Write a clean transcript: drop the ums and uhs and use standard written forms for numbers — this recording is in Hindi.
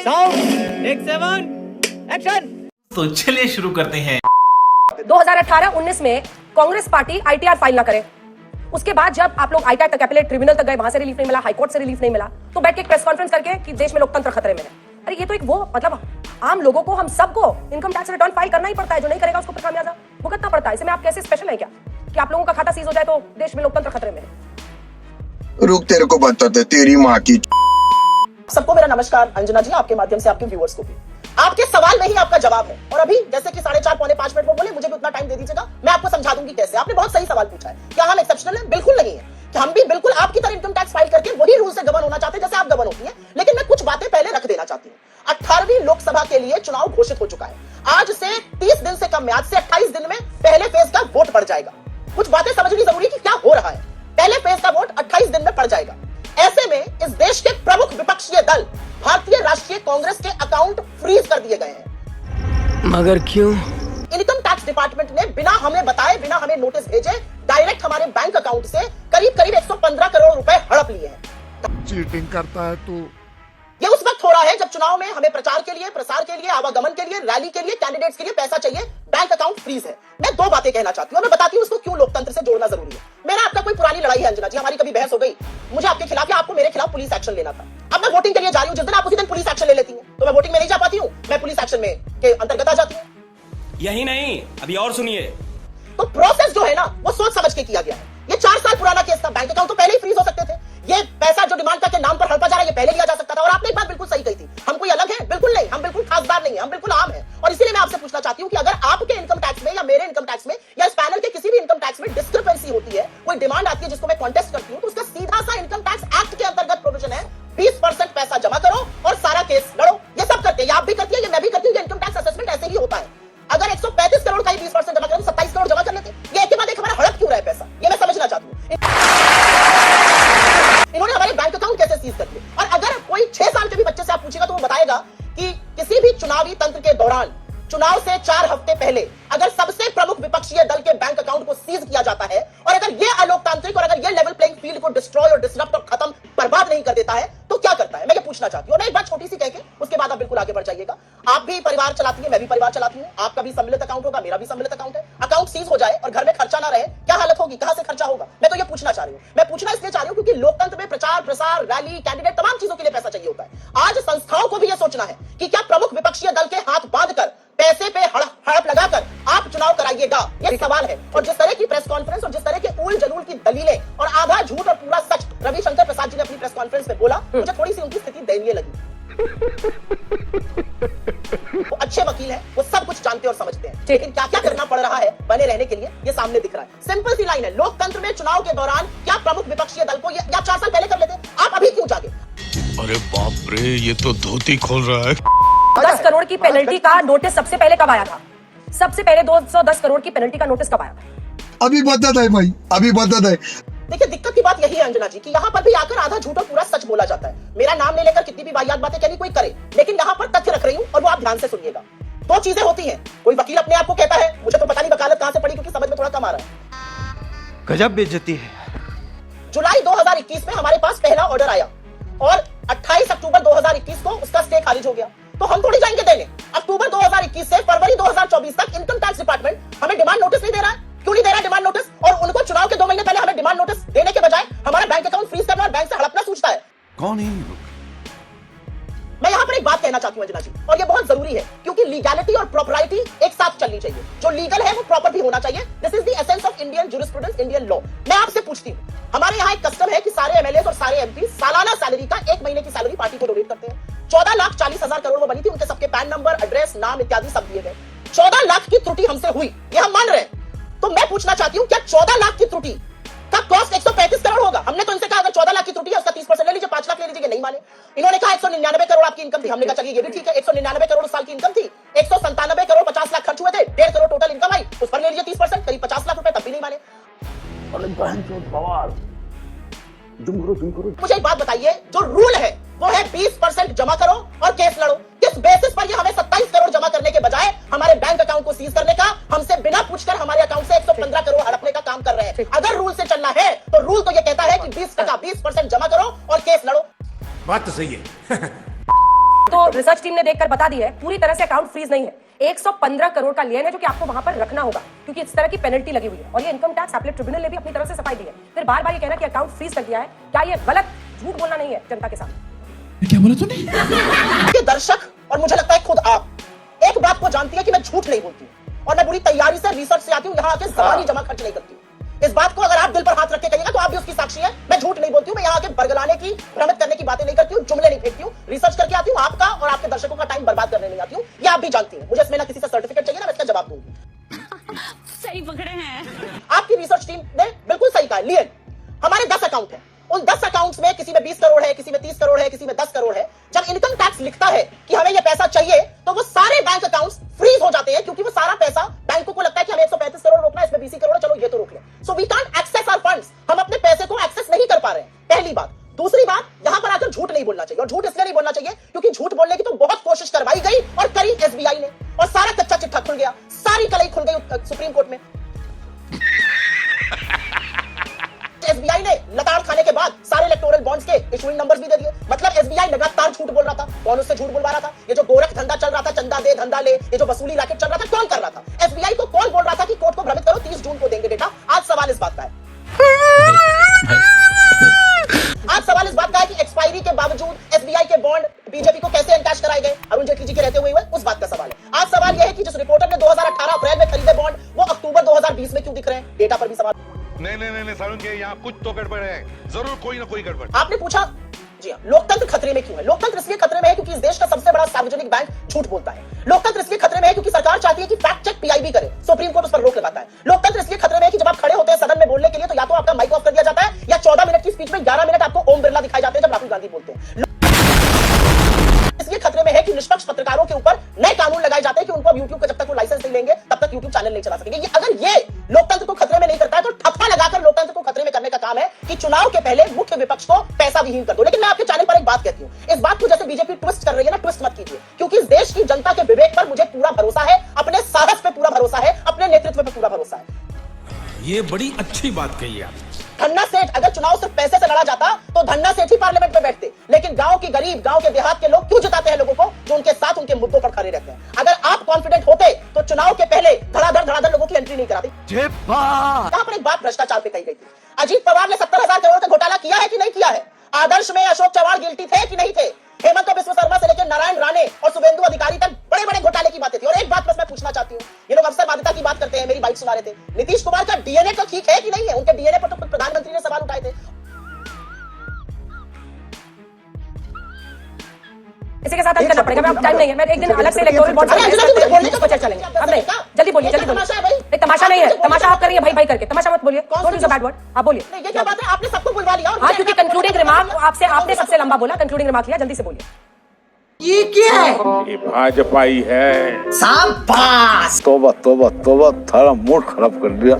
Sound take 7 action. तो चलिए शुरू करते हैं। 2018-19 में कांग्रेस पार्टी आईटीआर फाइल ना करे, उसके बाद जब आप लोग आईटीआर तक अपीलेट ट्रिब्यूनल तक गए, वहां से रिलीफ नहीं मिला, हाईकोर्ट से रिलीफ नहीं मिला, तो बैठ के एक प्रेस कॉन्फ्रेंस करके कि देश में लोकतंत्र खतरे में है। अरे ये तो एक वो मतलब आम लोगों को, हम सबको इनकम टैक्स रिटर्न फाइल करना ही पड़ता है, जो नहीं करेगा उसको फिर खामियाजा भुगतना पड़ता है। इसमें आप कैसे स्पेशल है क्या कि आप लोगों का खाता सीज हो जाए तो देश में लोकतंत्र खतरे में है? रुक, तेरे को बताते तेरी माँ की। सबको मेरा नमस्कार। अंजना जी, आपके माध्यम से आपके व्यूअर्स को भी आपके सवाल में ही आपका जवाब है। और अभी जैसे कि 4:30 पौने 5 मिनट वो बोले, मुझे भी उतना टाइम दे दीजिएगा, मैं आपको समझा दूंगी कैसे। आपने बहुत सही सवाल पूछा है। क्या हम एक्सेप्शनल हैं? बिल्कुल नहीं है। कि हम भी बिल्कुल आपकी तरह इनकम टैक्स फाइल करके वही रूल से गवर्न होना चाहते हैं जैसे आप गवर्न होती हैं। लेकिन मैं कुछ बातें पहले रख देना चाहती हूँ। 18वीं लोकसभा के लिए चुनाव घोषित हो चुका है। आज से 30 दिन से कम में, आज से 28 दिन में पहले फेज का वोट पड़ जाएगा। कुछ बातें समझनी जरूरी है कि क्या हो रहा है। पहले फेज का वोट 28 दिन में पड़ जाएगा। ऐसे में इस देश के प्रमुख विपक्षीय दल भारतीय राष्ट्रीय कांग्रेस के अकाउंट फ्रीज कर दिए गए हैं। मगर क्यों? इनकम टैक्स डिपार्टमेंट ने बिना हमें बताए, बिना हमें नोटिस भेजे, डायरेक्ट हमारे बैंक अकाउंट से करीब 115 करोड़ रुपए हड़प लिए हैं। चीटिंग करता है तू। ये उस वक्त हो रहा है जब चुनाव में हमें प्रचार के लिए, प्रसार के लिए, आवागमन के लिए, रैली के लिए, कैंडिडेट्स के लिए पैसा चाहिए, बैंक अकाउंट फ्रीज है। मैं दो बातें कहना चाहती हूँ, मैं बताती हूँ उसको क्यों लोकतंत्र से जोड़ना जरूरी है। मेरा आपका कोई पुरानी लड़ाई है अंजना जी, हमारी कभी बहस हो गई, मुझे आपके खिलाफ या आपको मेरे खिलाफ पुलिस एक्शन लेना था। अब मैं वोटिंग के लिए जा रही हूँ, जिस दिन आप उसी दिन पुलिस एक्शन ले लेती हैं, तो मैं वोटिंग में नहीं जा पाती हूँ, मैं पुलिस एक्शन में के अंतर्गत आ जाती हूँ। यही नहीं, अभी और सुनिए। तो प्रोसेस जो है ना, वो सोच समझ के किया गया है। ये 4 साल पुराना केस था, बैंक अकाउंट तो पहले ही फ्रीज हो सकते थे। ये पैसा जो डिमांड करके नाम पर हड़पा जा रहा है, ये पहले लिया जा सकता था। और आपने एक बात बिल्कुल सही कही थी, हम कोई अलग है? बिल्कुल नहीं, हम बिल्कुल खासदार नहीं है, हम बिल्कुल आम है। और इसीलिए मैं आपसे पूछना चाहती हूँ कि अगर आपके इनकम टैक्स में या मेरे इनकम टैक्स में या इस पैनल के किसी भी इनकम टैक्स में डिस्क्रिपेंसी होती है, कोई डिमांड आती है जिसको मैं कॉन्टेस्ट करती हूँ, तो उसका सीधा सा इनकम टैक्स एक्ट के अंतर्गत प्रोविजन है, 20% पैसा जमा करो और सारा केस लड़ो। ये सब करते हैं, आप भी करती है, ये मैं भी करती हूँ। इनकम टैक्स असेसमेंट ऐसे ही होता है। अगर 135 करोड़ का ही 20% जमा करें, 27 करोड़ जमा कर लेते। ये एक के बाद एक हमारा हड़प क्यों रहा है पैसा, ये मैं समझना चाहती हूँ। इन्होंने हमारे बैंक अकाउंट कैसे सीज कर दिए? और अगर कोई 6 साल के भी बच्चे से आप पूछेगा तो वो बताएगा कि किसी भी चुनावी तंत्र के दौरान, चुनाव से 4 हफ्ते पहले अगर सबसे प्रमुख विपक्षीय दल के बैंक अकाउंट को सीज किया जाता है, और अगर ये अलोकतांत्रिक और अगर ये लेवल प्लेइंग फील्ड को डिस्ट्रॉय और डिसरप्ट और खत्म, बर्बाद नहीं कर देता है, तो क्या करता है? मैं ये पूछना चाहती हूँ। और एक बात छोटी सी कह के उसके बाद आप बिल्कुल आगे बढ़ जाइएगा। आप भी परिवार चलाती है, मैं भी परिवार चलाती हूँ, आपका भी सम्मिलित अकाउंट होगा, मेरा भी सम्मिलित अकाउंट है। अकाउंट सीज हो जाए और घर में खर्चा ना रहे, क्या हालत होगी? कहां से खर्चा होगा? मैं तो ये पूछना चाह रही हूँ। मैं पूछना इसलिए चाह रही हूँ क्योंकि लोकतंत्र में प्रचार, प्रसार, रैली, कैंडिडेट, तमाम चीजों के लिए पैसा चाहिए होता है। आज संस्थाओं को भी यह सोचना है कि क्या प्रमुख विपक्षीय दल के हाथ बांधकर, पैसे पे हड़प लगाकर आप चुनाव कराइएगा? ये सवाल है। और जिस तरह की प्रेस कॉन्फ्रेंस और जिस तरह के उल जलूल की दलीलें और आधा झूठ और पूरा सच रविशंकर प्रसाद जी ने अपनी प्रेस कॉन्फ्रेंस में बोला, मुझे थोड़ी सी उनकी स्थिति दयनीय लगी। वो अच्छे वकील हैं, वो सब कुछ जानते और समझते हैं, लेकिन क्या क्या करना पड़ रहा है बने रहने के लिए, ये सामने दिख रहा है। सिंपल सी लाइन है, लोकतंत्र में चुनाव के दौरान क्या प्रमुख विपक्षीय दल को या 4 साल पहले कर लेते, आप अभी क्यों जागे? अरे बाप रे, ये तो धोती खोल रहा है। 10 करोड़ की पेनल्टी का नोटिस सबसे पहले कब आया था? सबसे पहले 210 करोड़ की पेनल्टी का नोटिस कब आया था? अभी बता दे भाई, अभी बता दे। देखिए, दिक्कत की बात यही है अंजना जी कि यहाँ पर भी आकर आधा झूठ और पूरा सच बोला जाता है। मेरा नाम ले लेकर कितनी भी वाहियात बातें कहनी कोई करे, लेकिन यहाँ पर तथ्य रख रही हूँ और वो आप ध्यान से सुनिएगा। 2 चीजें होती हैं। कोई वकील अपने आप को कहता है, मुझे तो पता नहीं वकालत कहां से पड़ी क्योंकि समझ में थोड़ा कम आ रहा है। गजब बेइज्जती है। जुलाई 2021 में हमारे पास पहला ऑर्डर आया और 28 अक्टूबर 2021 को उसका स्टे खारिज हो गया। तो हम थोड़ी जाएंगे देने। अक्टूबर 2021 से फरवरी 2024 तक इनकम टैक्स डिपार्टमेंट हमें डिमांड नोटिस नहीं दे रहा है। क्यों नहीं दे रहा डिमांड नोटिस? और उनको चुनाव के 2 महीने पहले हमें डिमांड नोटिस देने के बजाय हमारा बैंक अकाउंट फ्रीज करना और बैंक से हड़पना सूझता है। कौन है ये लोग? मैं यहाँ पर एक बात कहना चाहती हूँ अंजना जी, और ये बहुत जरूरी है क्योंकि लीगैलिटी और प्रॉपरिटी एक साथ चलनी चाहिए। जो लीगल है वो प्रॉपर भी होना चाहिए। This is the essence of Indian jurisprudence, Indian law. मैं आपसे पूछती हूँ, हमारे यहाँ एक कस्टम है कि सारे एमएलए और सारे एमपी सालाना सैलरी का 1 महीने की सैलरी पार्टी को डोनेट करते हैं। 14,40,000 करोड़ वो बनी थी, उनके सबके पैन नंबर, एड्रेस, नाम इत्यादि सब दिए गए। 14 लाख की त्रुटि हमसे हुई, ये हम मान रहे हैं। तो मैं पूछना चाहती हूँ, क्या 14 लाख की त्रुटि का कॉस्ट 135 करोड़ होगा? हमने तो इनसे कहा अगर 14 लाख की त्रुटि है उसका 30% ले लीजिए, 5 लाख ले लीजिए, नहीं माने। इन्होंने कहा 199 करोड़ आपकी इनकम थी। हमने कहा चलिए ये भी ठीक है, 199 करोड़ उस साल की इनकम थी, 197 करोड़ 50 लाख खर्च हुए थे, 1.5 करोड़ टोटल इनकम आई, उस पर ले लीजिए 30%, करीब 50 लाख रुपए, तब भी नहीं माने। मुझे एक बात बताइए, जो रूल है वो है 20% जमा करो और केस लड़ो। किस बेसिस पर ये हमें 27 करोड़ जमा करने के बजाय हमारे बैंक अकाउंट को सीज करने का, हमसे बिना पूछकर हमारे अकाउंट से 115 करोड़ हड़पने का काम कर रहे हैं? अगर रूल से चलना है तो रूल तो ये कहता है कि 20% जमा करो और केस लड़ो। बात तो सही है। तो रिसर्च टीम ने देखकर बता दी है पूरी तरह से अकाउंट फ्रीज नहीं है, 115 करोड़ का लेन है जो कि आपको वहां पर रखना होगा क्योंकि इस तरह की पेनल्टी लगी हुई है। और ये इनकम टैक्स अपीलेट ट्रिब्यूनल ने भी अपनी तरफ से सफाई दी है। फिर बार बार ये कहना कि अकाउंट फ्रीज कर दिया है, क्या ये गलत झूठ बोलना नहीं है जनता के सामने? क्या बोला तूने? ये दर्शक और मुझे लगता है खुद आप एक बात को जानती है कि मैं झूठ नहीं बोलती हूं और मैं पूरी तैयारी से रिसर्च से आती हूं, यहां आके जबानी जमा खर्च नहीं करती हूं। इस बात को अगर आप दिल पर हाथ रख के कहिएगा तो आप भी उसकी साक्षी है। मैं झूठ नहीं बोलती हूं, मैं यहां आके बरगलाने की, भ्रमित करने की बातें नहीं करती हूं, जुमले नहीं फेंकती हूं, रिसर्च करके आती हूं। आपका और आपके दर्शकों का टाइम बर्बाद करने नहीं आती हूं, ये आप भी जानती हैं। मुझे इसमें ना किसी से सर्टिफिकेट चाहिए ना मैं इसका जवाब दूंगी। सही पकड़े हैं आपकी रिसर्च टीम ने बिल्कुल सही कहा। लियन, हमारे 10 अकाउंट हैं, उन 10 अकाउंट्स में किसी में 20 करोड़ है, किसी में 30 करोड़ है, किसी में 10 करोड़ है। जब इनकम टैक्स लिखता है कि हमें यह पैसा चाहिए तो वो सारे बैंक अकाउंट्स फ्रीज हो जाते हैं क्योंकि वो सारा पैसा बैंकों को लगता है कि हमें 135 करोड़ रोकना है, इसमें 20 करोड़, चलो ये तो रोक ले। So we can't access our funds, हम अपने पैसे को एक्सेस नहीं कर पा रहे हैं, पहली बात। दूसरी बात, यहां पर आकर झूठ नहीं बोलना चाहिए, और झूठ इसलिए नहीं बोलना चाहिए क्योंकि झूठ बोलने की तो बहुत कोशिश करवाई गई और करी एसबीआई ने, और सारा कच्चा चिट्ठा खुल गया, सारी कलई खुल गई सुप्रीम कोर्ट में। एसबीआई ने लताड़ खाने के बाद सारे इलेक्टोरल बॉन्ड्स के इशूइंग नंबर्स भी दे दिए। मतलब एसबीआई लगातार झूठ बोल रहा था। कौन उससे झूठ बोलवा रहा था? ये जो गोरख धंधा चल रहा था, चंदा दे धंधा ले, ये जो वसूली रैकेट चल रहा था, कौन कर रहा था? एसबीआई को कौन बोल रहा था कि कोर्ट को भ्रमित करो, 30 जून को देंगे डेटा? आज सवाल इस बात का है, आज सवाल इस बात का है कि एक्सपायरी के बावजूद एसबीआई के बॉन्ड बीजेपी को कैसे एनकैश कराए गए, अरुण जेटली जी के रहते हुए, उस बात का सवाल है। आज सवाल यह है कि जिस रिपोर्टर ने 2018 अप्रैल में खरीदे बॉन्ड, वो अक्टूबर 2020 में क्यों दिख रहे हैं? डेटा पर भी सवाल। नहीं सारुण के यहाँ कुछ तो गड़बड़ है, जरूर कोई ना कोई गड़बड़। आपने पूछा, जी हाँ, लोकतंत्र खतरे में क्यों है? लोकतंत्र इसलिए खतरे में है क्योंकि इस देश का सबसे बड़ा सार्वजनिक बैंक झूठ बोलता है। लोकतंत्र इसलिए खतरे में है क्योंकि सरकार चाहती है कि फैक्ट चेक पीआईबी करे, सुप्रीम कोर्ट उस पर रोक लगाता है। लोकतंत्र इसलिए खतरे में है कि जब आप खड़े होते हैं सदन में बोलने के लिए तो या तो आपका माइक ऑफ कर दिया जाता है या 14 मिनट की स्पीच में 11 मिनट आपको ओम बिरला दिखाई जाते हैं जब राहुल गांधी बोलते हैं। इसलिए खतरे में है कि निष्पक्ष पत्रकारों के ऊपर नए कानून लगाए जाते हैं कि उनको अब यूट्यूब का जब तक वो लाइसेंस नहीं लेंगे तब तक यूट्यूब चैनल नहीं चला सकेंगे। अगर ये लोकतंत्र को खतरे में नहीं करता है तो ठप्पा लगाकर लोकतंत्र को खतरे में करने का काम है कि चुनाव के पहले मुख्य विपक्ष को पैसा विहीन कर दो। लेकिन मैं आपके चैनल पर एक बात कहती हूं, इस बात को जैसे बीजेपी ट्विस्ट कर रही है ना, ट्विस्ट मत कीजिए, क्योंकि इस देश की जनता के विवेक पर मुझे पूरा भरोसा है, अपने साहस पे पूरा भरोसा है, अपने नेतृत्व पे पूरा भरोसा है। ये बड़ी अच्छी बात कही आप। धन्ना सेठ, अगर चुनाव सिर्फ पैसे से लड़ा जाता तो धन्ना सेठ ही पार्लियामेंट में बैठते, लेकिन गांव के गरीब, गांव के देहात के लोग क्यों जिताते हैं लोगों को जो उनके साथ उनके मुद्दों पर खड़े रहते हैं। अगर आप कॉन्फिडेंट होते तो चुनाव के पहले धड़ाधड़ लोगों की एंट्री नहीं कराती। यहां पर एक बात भ्रष्टाचार पे कही गई थी, अजीत पवार ने 70,000 करोड़ का घोटाला किया है कि नहीं किया है? आदर्श में अशोक चव्हाण गिल्टी थे कि नहीं थे? हेमंत बिस्व शर्मा से लेकर नारायण राणे और शुभेंदु अधिकारी तक बड़े बड़े घोटाले की बातें थी। और एक बात बस मैं पूछना चाहती हूँ, ये लोग अवसरवादिता की बात करते हैं, मेरी बाइक सुना रहे थे, नीतीश कुमार का डीएनए तो ठीक है कि नहीं है? उनके डीएनए पर तो खुद प्रधानमंत्री ने सवाल उठाए थे। इसी के साथ अंत करना पड़ेगा, अब टाइम नहीं है। मैं एक दिन अलग से इलेक्टोरल बॉन्ड पर चर्चा चलेंगे। अब नहीं, जल्दी बोलिए, जल्दी बोलिए। नहीं, तमाशा नहीं है, तमाशा आप कर रही है भाई भाई करके, तमाशा मत बोलिए, don't use a bad word, आप बोलिए। नहीं, ये क्या बात है? आपने सबको बुलवा लिया। हाँ, क्योंकि कंक्लूडिंग रिमार्क आपसे, आपने सबसे लंबा बोला, कंक्लूडिंग रिमार्क लिया, जल्दी से बोलिए। ये क्या है? ये भाजपाई है। शाबाश। तोबा तोबा तोबा, थारा मूड खराब कर दिया।